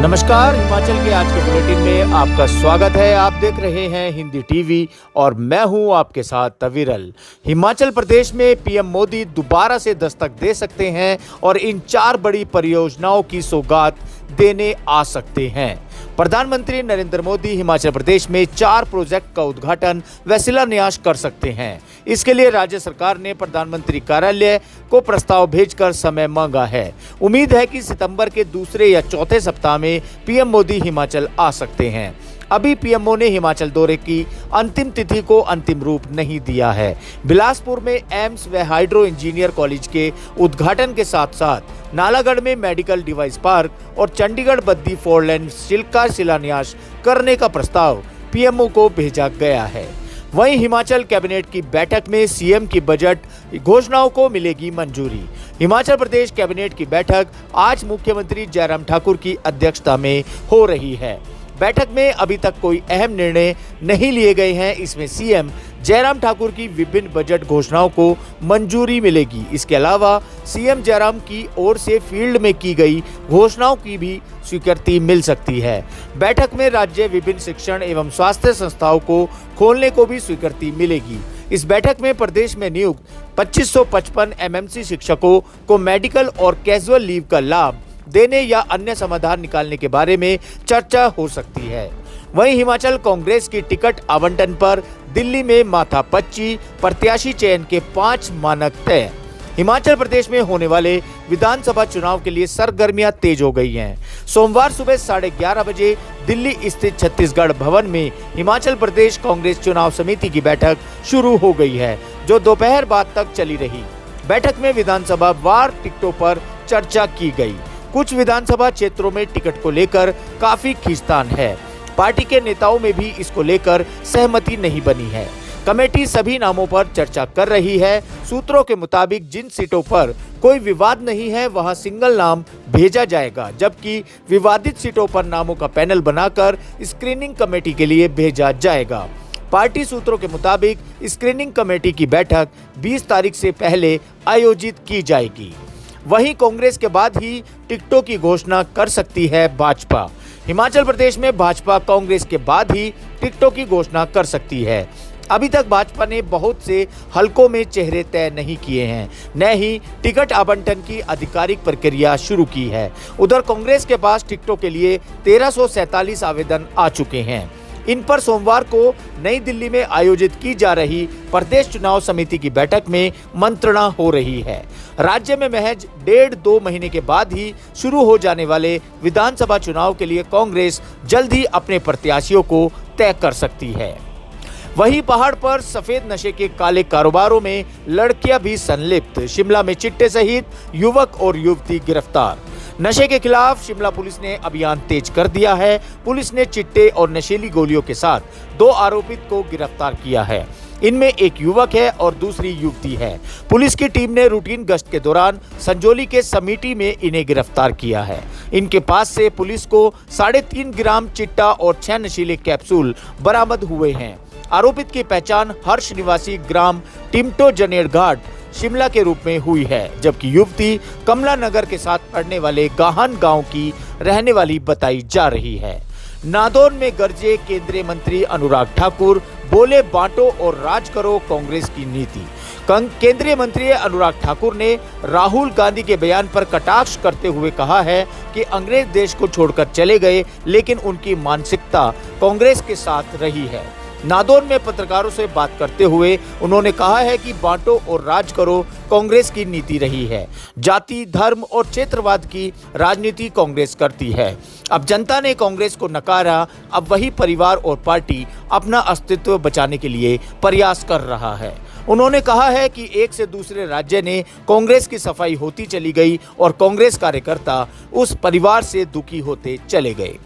नमस्कार, हिमाचल के आज के बुलेटिन में आपका स्वागत है। आप देख रहे हैं हिंदी टीवी और मैं हूं आपके साथ तविरल। हिमाचल प्रदेश में पीएम मोदी दोबारा से दस्तक दे सकते हैं और इन 4 बड़ी परियोजनाओं की सौगात देने आ सकते हैं। प्रधानमंत्री नरेंद्र मोदी हिमाचल प्रदेश में 4 प्रोजेक्ट का उद्घाटन व शिलान्यास कर सकते हैं। इसके लिए राज्य सरकार ने प्रधानमंत्री कार्यालय को प्रस्ताव भेजकर समय मांगा है। उम्मीद है कि सितंबर के दूसरे या चौथे सप्ताह में पीएम मोदी हिमाचल आ सकते हैं। अभी पीएमओ ने हिमाचल दौरे की अंतिम तिथि को अंतिम रूप नहीं दिया है। बिलासपुर में एम्स व हाइड्रो इंजीनियर कॉलेज के उद्घाटन के साथ साथ नालागढ़ में मेडिकल डिवाइस पार्क और चंडीगढ़ बद्दी 4 लेन सिल्क का शिलान्यास करने का प्रस्ताव पीएमओ को भेजा गया है। वहीं हिमाचल कैबिनेट की बैठक में सीएम की बजट घोषणाओं को मिलेगी मंजूरी। हिमाचल प्रदेश कैबिनेट की बैठक आज मुख्यमंत्री जयराम ठाकुर की अध्यक्षता में हो रही है। बैठक में अभी तक कोई अहम निर्णय नहीं लिए गए हैं। इसमें सीएम जयराम ठाकुर की विभिन्न बजट घोषणाओं को मंजूरी मिलेगी। इसके अलावा सीएम जयराम की ओर से फील्ड में की गई घोषणाओं की भी स्वीकृति मिल सकती है। बैठक में राज्य विभिन्न शिक्षण एवं स्वास्थ्य संस्थाओं को खोलने को भी स्वीकृति मिलेगी। इस बैठक में प्रदेश में नियुक्त 2555 एमएमसी शिक्षकों को मेडिकल और कैजुअल लीव का लाभ देने या अन्य समाधान निकालने के बारे में चर्चा हो सकती है। वहीं हिमाचल कांग्रेस की टिकट आवंटन पर दिल्ली में माथापच्ची, प्रत्याशी चयन के 5 मानक तय। हिमाचल प्रदेश में होने वाले विधानसभा चुनाव के लिए सरगर्मियां तेज हो गई हैं। सोमवार सुबह 11:30 बजे दिल्ली स्थित छत्तीसगढ़ भवन में हिमाचल प्रदेश कांग्रेस चुनाव समिति की बैठक शुरू हो गई है, जो दोपहर बाद तक चली रही। बैठक में विधानसभा वार टिकटों पर चर्चा की गई। कुछ विधानसभा क्षेत्रों में टिकट को लेकर काफी खींचतान है। पार्टी के नेताओं में भी इसको लेकर सहमति नहीं बनी है। कमेटी सभी नामों पर चर्चा कर रही है। सूत्रों के मुताबिक जिन सीटों पर कोई विवाद नहीं है वहां सिंगल नाम भेजा जाएगा, जबकि विवादित सीटों पर नामों का पैनल बनाकर स्क्रीनिंग कमेटी के लिए भेजा जाएगा। पार्टी सूत्रों के मुताबिक स्क्रीनिंग कमेटी की बैठक 20 तारीख से पहले आयोजित की जाएगी। वहीं कांग्रेस के बाद ही टिकटों की घोषणा कर सकती है भाजपा। हिमाचल प्रदेश में भाजपा कांग्रेस के बाद ही टिकटों की घोषणा कर सकती है। अभी तक भाजपा ने बहुत से हलकों में चेहरे तय नहीं किए हैं, न ही टिकट आवंटन की आधिकारिक प्रक्रिया शुरू की है। उधर कांग्रेस के पास टिकटों के लिए 1347 आवेदन आ चुके हैं। इन पर सोमवार को नई दिल्ली में आयोजित की जा रही प्रदेश चुनाव समिति की बैठक में मंत्रणा हो रही है। राज्य में महज 1.5-2 महीने के बाद ही शुरू हो जाने वाले विधानसभा चुनाव के लिए कांग्रेस जल्द ही अपने प्रत्याशियों को तय कर सकती है। वहीं पहाड़ पर सफेद नशे के काले कारोबारों में लड़कियां भी संलिप्त। शिमला में चिट्टे सहित युवक और युवती गिरफ्तार। नशे के खिलाफ शिमला पुलिस ने अभियान तेज कर दिया है। पुलिस ने चिट्टे और नशीली गोलियों के साथ 2 आरोपित को गिरफ्तार किया है। इनमें एक युवक है और दूसरी युवती है। पुलिस की टीम ने रूटीन गश्त के दौरान संजौली के समीटी में इन्हें गिरफ्तार किया है। इनके पास से पुलिस को 3.5 ग्राम चिट्टा और 6 नशीले कैप्सूल बरामद हुए हैं। आरोपित की पहचान हर्ष निवासी ग्राम टिमटो जनेड़ घाट शिमला के रूप में हुई है, जबकि युवती कमला नगर के साथ पड़ने वाले गाहन गांव की रहने वाली बताई जा रही है। नादौन में गरजे केंद्रीय मंत्री अनुराग ठाकुर, बोले बांटो और राज करो कांग्रेस की नीति। केंद्रीय मंत्री अनुराग ठाकुर ने राहुल गांधी के बयान पर कटाक्ष करते हुए कहा है कि अंग्रेज देश को छोड़कर चले गए, लेकिन उनकी मानसिकता कांग्रेस के साथ रही है। नादौन में पत्रकारों से बात करते हुए उन्होंने कहा है कि बांटो और राज करो कांग्रेस की नीति रही है। जाति, धर्म और क्षेत्रवाद की राजनीति कांग्रेस करती है। अब जनता ने कांग्रेस को नकारा। अब वही परिवार और पार्टी अपना अस्तित्व बचाने के लिए प्रयास कर रहा है। उन्होंने कहा है कि एक से दूसरे राज्य ने कांग्रेस की सफाई होती चली गई और कांग्रेस कार्यकर्ता उस परिवार से दुखी होते चले गए।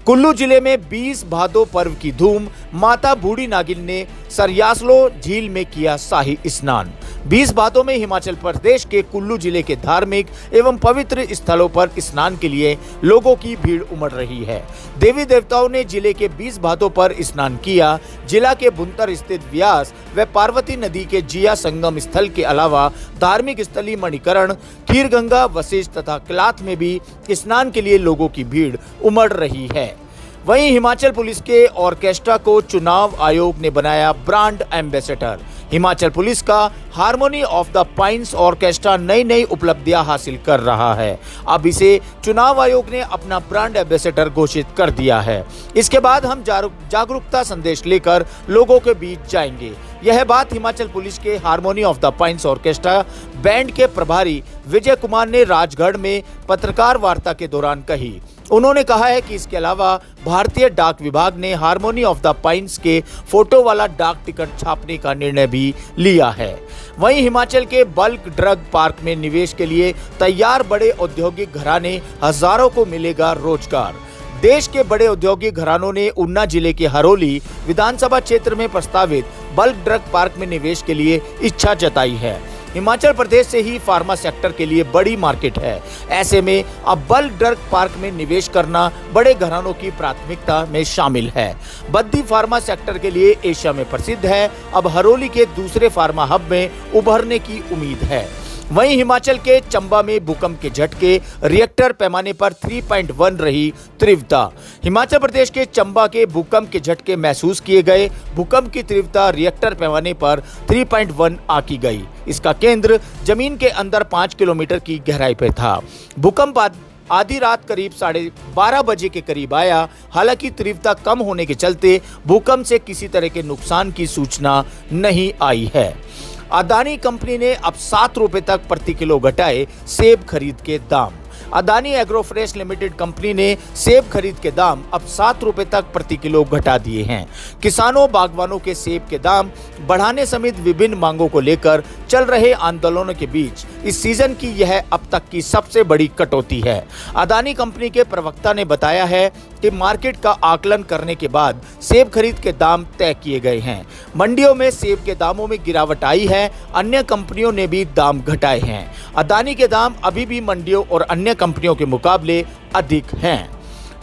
कुल्लू जिले में 20 भादो पर्व की धूम। माता बूढ़ी नागिन ने सरयासलो झील में किया शाही स्नान। 20 भादों में हिमाचल प्रदेश के कुल्लू जिले के धार्मिक एवं पवित्र स्थलों पर स्नान के लिए लोगों की भीड़ उमड़ रही है। देवी देवताओं ने जिले के 20 भादों पर स्नान किया। जिला के बुंतर स्थित व्यास व पार्वती नदी के जिया संगम स्थल के अलावा धार्मिक स्थली मणिकरण, खीरगंगा, वशिष्ठ तथा क्लाथ में भी स्नान के लिए लोगों की भीड़ उमड़ रही है। वहीं हिमाचल पुलिस के ऑर्केस्ट्रा को चुनाव आयोग ने बनाया ब्रांड एम्बेसडर। हिमाचल पुलिस का harmony of the pines orchestra नई नई उपलब्धियां हासिल कर रहा है। अब इसे चुनाव आयोग ने अपना ब्रांड एम्बेसडर घोषित कर दिया है। इसके बाद हम जागरूकता संदेश लेकर लोगों के बीच जाएंगे। यह बात हिमाचल पुलिस के harmony of the pines orchestra band के प्रभारी विजय कुमार ने राजगढ़ में पत्रकार वार्ता के दौरान कही। उन्होंने कहा है कि इसके अलावा भारतीय डाक विभाग ने हार्मोनी ऑफ द पाइन्स के फोटो वाला डाक टिकट छापने का निर्णय भी लिया है। वहीं हिमाचल के बल्क ड्रग पार्क में निवेश के लिए तैयार बड़े औद्योगिक घराने हजारों को मिलेगा रोजगार। देश के बड़े औद्योगिक घरानों ने ऊना जिले के हरोली विधानसभा क्षेत्र में प्रस्तावित बल्क ड्रग पार्क में निवेश के लिए इच्छा जताई है। हिमाचल प्रदेश से ही फार्मा सेक्टर के लिए बड़ी मार्केट है। ऐसे में अब बल्क ड्रग पार्क में निवेश करना बड़े घरानों की प्राथमिकता में शामिल है। बद्दी फार्मा सेक्टर के लिए एशिया में प्रसिद्ध है। अब हरोली के दूसरे फार्मा हब में उभरने की उम्मीद है। वहीं हिमाचल के चंबा में भूकंप के झटके, रिएक्टर पैमाने पर 3.1 रही तीव्रता। हिमाचल प्रदेश के चंबा के भूकंप के झटके महसूस किए गए। भूकंप की तीव्रता रिएक्टर पैमाने पर 3.1 आंकी गई। इसका केंद्र जमीन के अंदर 5 किलोमीटर की गहराई पर था। भूकंप आधी रात करीब 12:30 बजे के करीब आया। हालांकि तीव्रता कम होने के चलते भूकंप से किसी तरह के नुकसान की सूचना नहीं आई है। अदानी कंपनी ने अब 7 रुपए तक प्रति किलो घटाए सेब खरीद के दाम। अदानी एग्रोफ्रेश लिमिटेड कंपनी ने सेब खरीद के दाम अब 7 रुपए तक प्रति किलो घटा दिए हैं। किसानों बागवानों के सेब के दाम बढ़ाने समेत विभिन्न मांगों को लेकर चल रहे आंदोलनों के बीच इस सीजन की यह अब तक की सबसे बड़ी कटौती है। अदानी कंपनी के प्रवक्ता ने बताया है कि मार्केट का आकलन करने के बाद सेब खरीद के दाम तय किए गए हैं। मंडियों में सेब के दामों में गिरावट आई है। अन्य कंपनियों ने भी दाम घटाए हैं। अदानी के दाम अभी भी मंडियों और अन्य कंपनियों के मुकाबले अधिक हैं।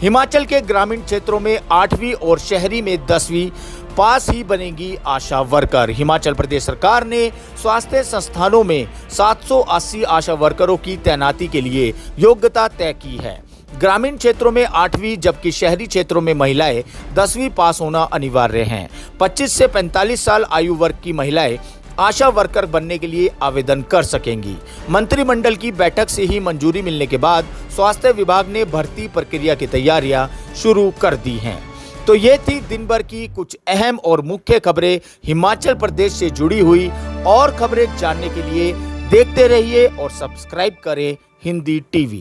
हिमाचल के ग्रामीण क्षेत्रों में 8वीं और शहरी में 10वीं पास ही बनेगी आशा वर्कर। हिमाचल प्रदेश सरकार ने स्वास्थ्य संस्थानों में 780 आशा वर्करों की तैनाती के लिए योग्यता तय की है। ग्रामीण क्षेत्रों में 8वीं जबकि शहरी क्षेत्रों में महिलाएं 10वीं पास होना अनिवार्य है। 25 से 45 साल आयु वर्ग की महिलाएं आशा वर्कर बनने के लिए आवेदन कर सकेंगी। मंत्रिमंडल की बैठक से ही मंजूरी मिलने के बाद स्वास्थ्य विभाग ने भर्ती प्रक्रिया की तैयारियां शुरू कर दी हैं। तो ये थी दिन भर की कुछ अहम और मुख्य खबरें हिमाचल प्रदेश से जुड़ी हुई। और खबरें जानने के लिए देखते रहिए और सब्सक्राइब करें हिंदी टीवी।